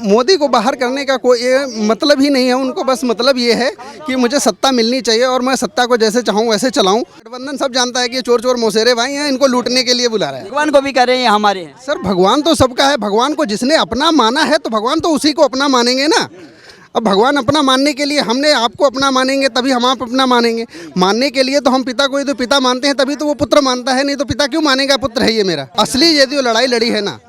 मोदी को बाहर करने का कोई मतलब ही नहीं है। उनको बस मतलब ये है कि मुझे सत्ता मिलनी चाहिए और मैं सत्ता को जैसे चाहूँ वैसे चलाऊं। गठबंधन सब जानता है कि चोर चोर मौसेरे भाई हैं, इनको लूटने के लिए बुला रहे हैं। भगवान को भी कह रहे हैं ये हमारे हैं। सर भगवान तो सबका है। भगवान को जिसने अपना माना है तो भगवान तो उसी को अपना मानेंगे ना। अब भगवान अपना मानने के लिए हमने आपको अपना मानेंगे, तभी हम आप अपना मानेंगे। मानने के लिए तो हम पिता को, यदि पिता मानते हैं तभी तो वो पुत्र मानता है, नहीं तो पिता क्यों मानेगा पुत्र है ये मेरा। असली यदि वो लड़ाई लड़ी है ना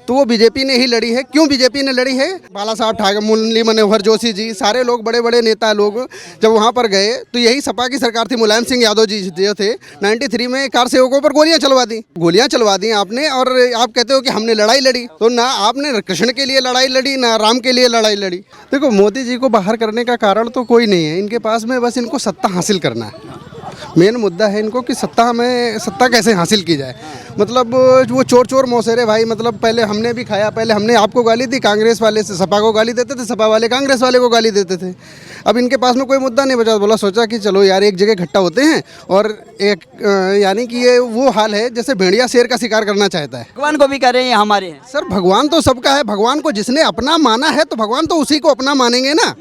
तो वो बीजेपी ने ही लड़ी है। क्यों बीजेपी ने लड़ी है? बाला साहब ठाकरे, मुरली मनोहर जोशी जी, सारे लोग, बड़े बड़े नेता लोग जब वहाँ पर गए तो यही सपा की सरकार थी। मुलायम सिंह यादव जी जो थे 93 में कार सेवकों पर गोलियां चलवा दी आपने। और आप कहते हो कि हमने लड़ाई लड़ी, तो ना आपने कृष्ण के लिए लड़ाई लड़ी ना राम के लिए लड़ाई लड़ी। देखो मोदी जी को बाहर करने का कारण तो कोई नहीं है, इनके पास में बस इनको सत्ता हासिल करना है। मेन मुद्दा है इनको कि सत्ता कैसे हासिल की जाए। मतलब वो चोर चोर मौसेरे भाई, मतलब पहले हमने भी खाया, पहले हमने आपको गाली दी, कांग्रेस वाले से सपा को गाली देते थे, सपा वाले कांग्रेस वाले को गाली देते थे। अब इनके पास में कोई मुद्दा नहीं बचा, बोला सोचा कि चलो यार एक जगह इकट्ठा होते हैं और एक यानी कि ये वो हाल है जैसे भेड़िया शेर का शिकार करना चाहता है। भगवान को भी कह रहे हैं ये हमारे हैं। सर भगवान तो सबका है। भगवान को जिसने अपना माना है तो भगवान तो उसी को अपना मानेंगे ना।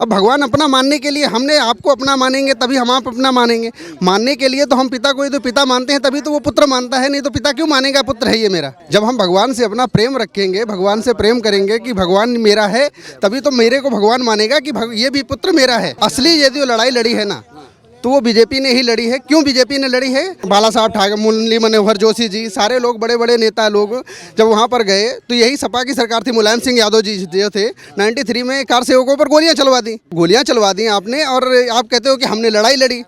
अब भगवान अपना मानने के लिए हमने आपको अपना मानेंगे, तभी हम आप अपना मानेंगे। मानने के लिए तो हम पिता को, यदि पिता मानते हैं तभी तो वो पुत्र मानता है, नहीं तो पिता क्यों मानेगा पुत्र है ये मेरा। जब हम भगवान से अपना प्रेम रखेंगे, भगवान से प्रेम करेंगे कि भगवान मेरा है, तभी तो मेरे को भगवान मानेगा कि ये भी पुत्र मेरा है। असली यदि वो लड़ाई लड़ी है ना तो वो बीजेपी ने ही लड़ी है। क्यों बीजेपी ने लड़ी है? बाला साहब ठाकरे, मुरली मनोहर जोशी जी, सारे लोग, बड़े बड़े नेता लोग जब वहाँ पर गए तो यही सपा की सरकार थी। मुलायम सिंह यादव जी जो थे 93 में कार सेवकों पर गोलियां चलवा दी आपने। और आप कहते हो कि हमने लड़ाई लड़ी,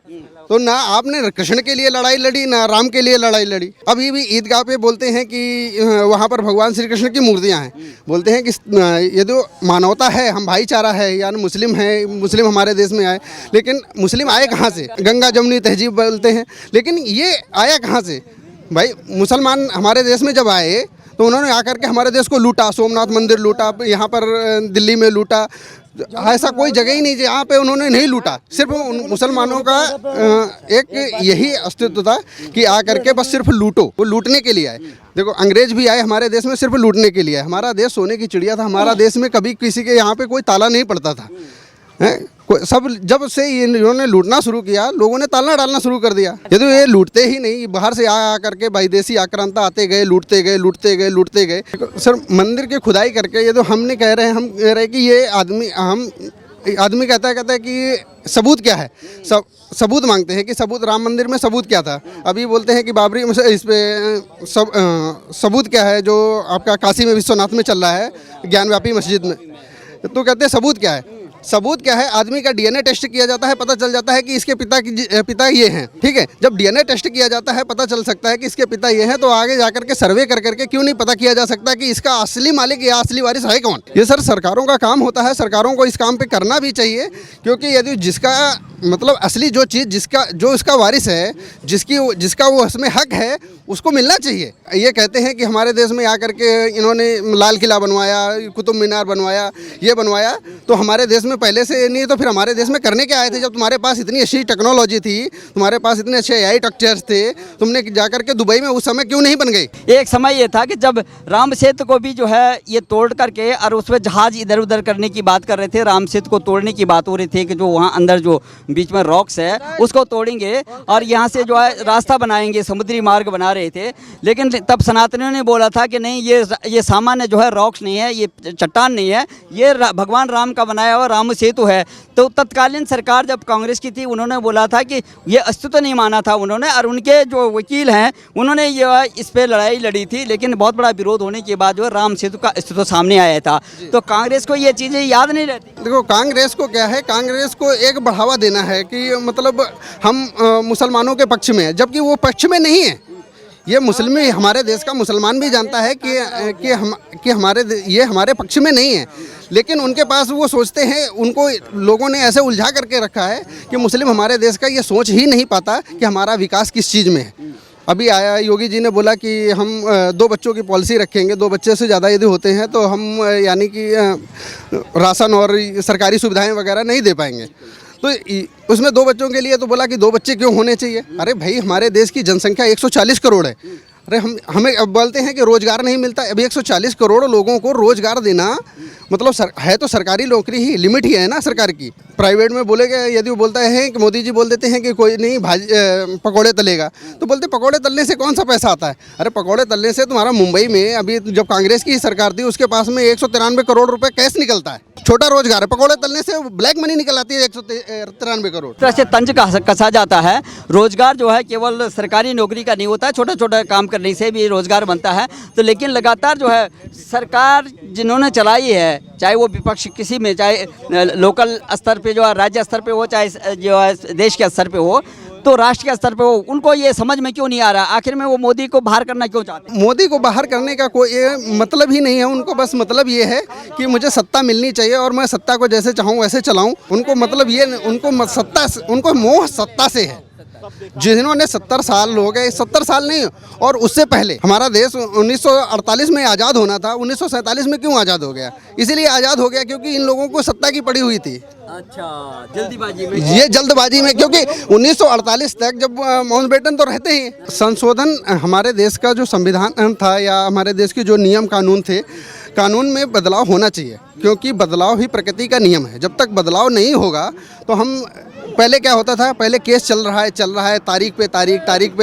तो ना आपने कृष्ण के लिए लड़ाई लड़ी ना राम के लिए लड़ाई लड़ी। अभी भी ईदगाह पे बोलते हैं कि वहाँ पर भगवान श्री कृष्ण की मूर्तियाँ हैं। बोलते हैं कि यदि मानवता है, हम भाईचारा है, यानी मुस्लिम हमारे देश में आए। लेकिन मुस्लिम आए कहाँ से? गंगा जमुनी तहजीब बोलते हैं, लेकिन ये आया कहाँ से भाई? मुसलमान हमारे देश में जब आए तो उन्होंने आकर के हमारे देश को लूटा, सोमनाथ मंदिर लूटा, यहाँ पर दिल्ली में लूटा। ऐसा कोई जगह ही नहीं जहाँ पे उन्होंने नहीं लूटा। सिर्फ उन मुसलमानों का एक यही अस्तित्व था कि आकर के बस सिर्फ लूटो, वो लूटने के लिए आए। देखो अंग्रेज भी आए हमारे देश में सिर्फ लूटने के लिए आए। हमारा देश सोने की चिड़िया था, हमारा देश में कभी किसी के यहाँ पे कोई ताला नहीं पड़ता था। सब जब से इन्होंने लूटना शुरू किया, लोगों ने ताला डालना शुरू कर दिया। यदि ये लूटते ही नहीं, बाहर से आ करके विदेशी आक्रांता आते गए, लूटते गए। सर मंदिर की खुदाई करके ये तो हम कह रहे हैं कि ये आदमी कहता है कि सबूत क्या है? सबूत मांगते हैं कि सबूत, राम मंदिर में सबूत क्या था। अभी बोलते हैं कि बाबरी इस पे सबूत क्या है जो आपका काशी में विश्वनाथ में चल रहा है, ज्ञानव्यापी मस्जिद में। तो कहते हैं सबूत क्या है? सबूत क्या है? आदमी का डीएनए टेस्ट किया जाता है, पता चल जाता है कि इसके पिता ये हैं। ठीक है, जब डीएनए टेस्ट किया जाता है, पता चल सकता है कि इसके पिता ये हैं, तो आगे जाकर के सर्वे कर करके क्यों नहीं पता किया जा सकता कि इसका असली मालिक या असली वारिस है कौन? ये सर सरकारों का काम होता है, सरकारों को इस काम पे करना भी चाहिए। क्योंकि यदि जिसका मतलब असली जो चीज़ जो इसका वारिस है, जिसका वो उसमें हक है, उसको मिलना चाहिए। ये कहते हैं कि हमारे देश में आकर के इन्होंने लाल किला बनवाया, कुतुब मीनार बनवाया, ये बनवाया, तो हमारे देश में पहले से नहीं तो फिर हमारे देश में करने क्या आए थे? जब तुम्हारे पास इतनी अच्छी टेक्नोलॉजी थी, तुम्हारे पास इतने अच्छे AI स्ट्रक्चर्स थे, तुमने जाकर के दुबई में उस समय क्यों नहीं बन गई? एक समय ये था कि जब राम सेतु को भी जो है ये तोड़ करके और उसमें जहाज इधर उधर करने की बात कर रहे थे, राम सेतु को तोड़ने की बात हो रही थी कि जो वहाँ अंदर जो बीच में रॉक्स है उसको तोड़ेंगे और यहाँ से जो है रास्ता बनाएंगे, समुद्री मार्ग बना रहे थे। लेकिन तब सनातनियों ने बोला था कि नहीं, ये सामान्य जो है रॉक्स नहीं है, ये चट्टान नहीं है, ये भगवान राम का बनाया हुआ राम सेतु है। तो तत्कालीन सरकार जब कांग्रेस की थी, उन्होंने बोला था कि ये अस्तित्व नहीं माना था उन्होंने, और उनके जो वकील हैं उन्होंने ये इस पे लड़ाई लड़ी थी। लेकिन बहुत बड़ा विरोध होने के बाद जो राम सेतु का अस्तित्व सामने आया था। तो कांग्रेस को ये चीज़ें याद नहीं रहती। देखो कांग्रेस को क्या है, कांग्रेस को एक बढ़ावा देना है कि मतलब हम मुसलमानों के पक्ष में है, जबकि वो पक्ष में नहीं है। ये मुस्लिम, हमारे देश का मुसलमान भी जानता है कि हमारे पक्ष में नहीं है। लेकिन उनके पास वो सोचते हैं, उनको लोगों ने ऐसे उलझा करके रखा है कि मुस्लिम हमारे देश का ये सोच ही नहीं पाता कि हमारा विकास किस चीज़ में है। अभी आया योगी जी ने बोला कि हम 2 बच्चों की पॉलिसी रखेंगे, 2 बच्चे से ज़्यादा यदि होते हैं तो हम यानी कि राशन और सरकारी सुविधाएं वगैरह नहीं दे पाएंगे। तो उसमें 2 बच्चों के लिए तो बोला कि 2 बच्चे क्यों होने चाहिए? अरे भाई, हमारे देश की जनसंख्या 140 करोड़ है। अरे हमें अब बोलते हैं कि रोज़गार नहीं मिलता। अभी 140 करोड़ लोगों को रोज़गार देना मतलब है तो सरकारी नौकरी ही, लिमिट ही है ना सरकार की। प्राइवेट में बोलेगा, यदि वो बोलता है कि मोदी जी बोल देते हैं कि कोई नहीं पकौड़े तलेगा, तो बोलते पकौड़े तलने से कौन सा पैसा आता है। अरे पकौड़े तलने से तुम्हारा मुंबई में अभी जब कांग्रेस की सरकार थी उसके पास में 193 करोड़ रुपए कैश निकलता है। छोटा रोजगार है, पकौड़े तलने से ब्लैक मनी निकल आती है 193 करोड़। इस तरह से तंज कसा जाता है। रोजगार जो है केवल सरकारी नौकरी का नहीं होता है, छोटा छोटा काम करने से भी रोजगार बनता है। तो लेकिन लगातार जो है सरकार जिन्होंने चलाई है, चाहे वो विपक्ष किसी में, चाहे लोकल स्तर पे जो है, राज्य स्तर पे हो, चाहे जो है देश के स्तर पे हो, तो राष्ट्रीय स्तर पे हो, उनको ये समझ में क्यों नहीं आ रहा आखिर में वो मोदी को बाहर करना क्यों चाहते हैं? मोदी को बाहर करने का कोई मतलब ही नहीं है। उनको बस मतलब ये है कि मुझे सत्ता मिलनी चाहिए और मैं सत्ता को जैसे चाहूँ वैसे चलाऊँ। उनको मतलब ये, उनको मोह सत्ता से है। जिन्होंने 70 साल हो गए, 70 साल नहीं और उससे पहले हमारा देश 1948 में आज़ाद होना था, 1947 में क्यों आज़ाद हो गया? इसीलिए आज़ाद हो गया क्योंकि इन लोगों को सत्ता की पड़ी हुई थी। अच्छा, जल्दीबाजी में, ये जल्दबाजी में, क्योंकि 1948 तक जब माउंटबेटन तो रहते ही संशोधन हमारे देश का जो संविधान था या हमारे देश के जो नियम कानून थे, कानून में बदलाव होना चाहिए क्योंकि बदलाव ही प्रकृति का नियम है। जब तक बदलाव नहीं होगा तो हम, पहले क्या होता था, पहले केस चल रहा है तारीख पे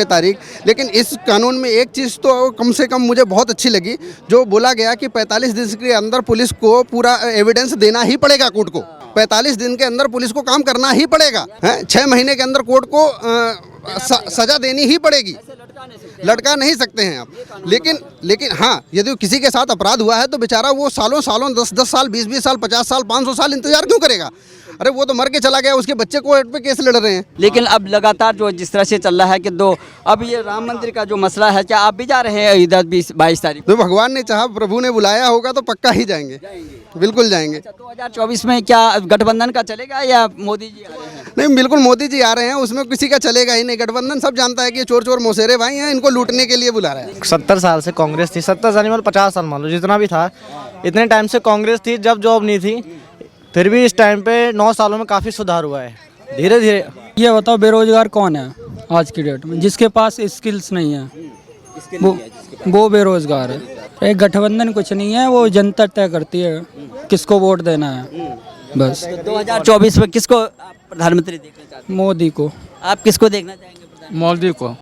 तारीख। लेकिन इस कानून में एक चीज़ तो कम से कम मुझे बहुत अच्छी लगी, जो बोला गया कि 45 दिन के अंदर पुलिस को पूरा एविडेंस देना ही पड़ेगा कोर्ट को। 45 दिन के अंदर पुलिस को काम करना ही पड़ेगा। 6 महीने के अंदर कोर्ट को सजा देनी ही पड़ेगी। लटका नहीं सकते हैं आप। लेकिन हाँ, यदि किसी के साथ अपराध हुआ है तो बेचारा वो सालों 10 साल, 20 साल, 50 साल, 500 साल इंतजार क्यों करेगा? अरे वो तो मर के चला गया, उसके बच्चे कोर्ट पे केस लड़ रहे हैं। लेकिन अब लगातार जो जिस तरह से चल रहा है कि अब ये राम मंदिर का जो मसला है, क्या आप भी जा रहे हैं अयोध्या 22 तारीख? तो भगवान ने चाहा, प्रभु ने बुलाया होगा तो पक्का ही जाएंगे। बिल्कुल जाएंगे। 2024 में क्या गठबंधन का चलेगा या मोदी जी आ रहे हैं? नहीं, बिल्कुल मोदी जी आ रहे हैं, उसमें किसी का चलेगा ही नहीं। गठबंधन सब जानता है कि चोर मौसेरे भाई हैं, इनको लूटने के लिए बुला रहे हैं। 70 साल से कांग्रेस थी, 70 साल मतलब 50 साल मान लो, जितना भी था, इतने टाइम से कांग्रेस थी जब जॉब नहीं थी। फिर भी इस टाइम पे 9 सालों में काफ़ी सुधार हुआ है धीरे धीरे। ये बताओ बेरोजगार कौन है आज की डेट में? जिसके पास स्किल्स नहीं है वो बेरोजगार है। एक गठबंधन कुछ नहीं है, वो जनता तय करती है किसको वोट देना है बस। 2024 में किसको आप प्रधानमंत्री देखना चाहते हैं? मोदी को। आप किसको देखना चाहेंगे? मोदी को।